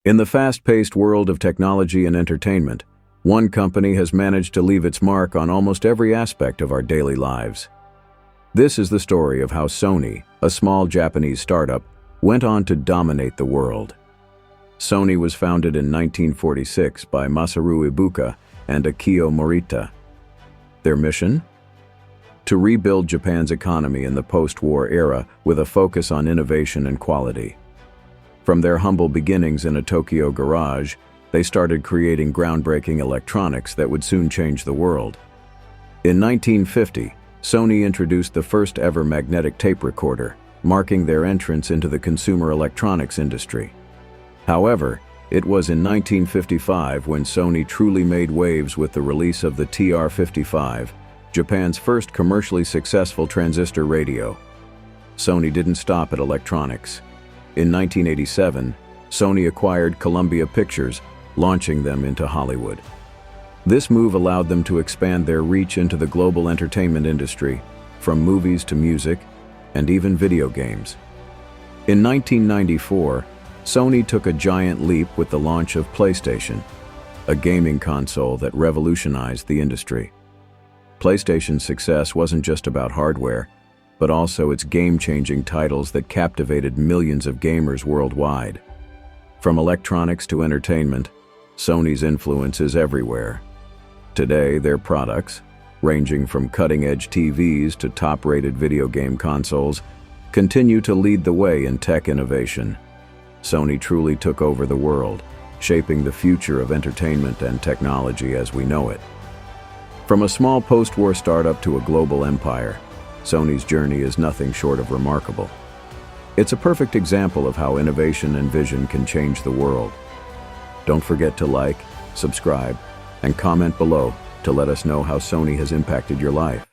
In the fast-paced world of technology and entertainment, one company has managed to leave its mark on almost every aspect of our daily lives. This is the story of how Sony, a small Japanese startup, went on to dominate the world. Sony was founded in 1946 by Masaru Ibuka and Akio Morita. Their mission? To rebuild Japan's economy in the post-war era with a focus on innovation and quality. From their humble beginnings in a Tokyo garage, they started creating groundbreaking electronics that would soon change the world. In 1950, Sony introduced the first-ever magnetic tape recorder, marking their entrance into the consumer electronics industry. However, it was in 1955 when Sony truly made waves with the release of the TR-55, Japan's first commercially successful transistor radio. Sony didn't stop at electronics. In 1987, Sony acquired Columbia Pictures, launching them into Hollywood. This move allowed them to expand their reach into the global entertainment industry, from movies to music, and even video games. In 1994, Sony took a giant leap with the launch of PlayStation, a gaming console that revolutionized the industry. PlayStation's success wasn't just about hardware, but also its game-changing titles that captivated millions of gamers worldwide. From electronics to entertainment, Sony's influence is everywhere. Today, their products, ranging from cutting-edge TVs to top-rated video game consoles, continue to lead the way in tech innovation. Sony truly took over the world, shaping the future of entertainment and technology as we know it. From a small post-war startup to a global empire, Sony's journey is nothing short of remarkable. It's a perfect example of how innovation and vision can change the world. Don't forget to like, subscribe, and comment below to let us know how Sony has impacted your life.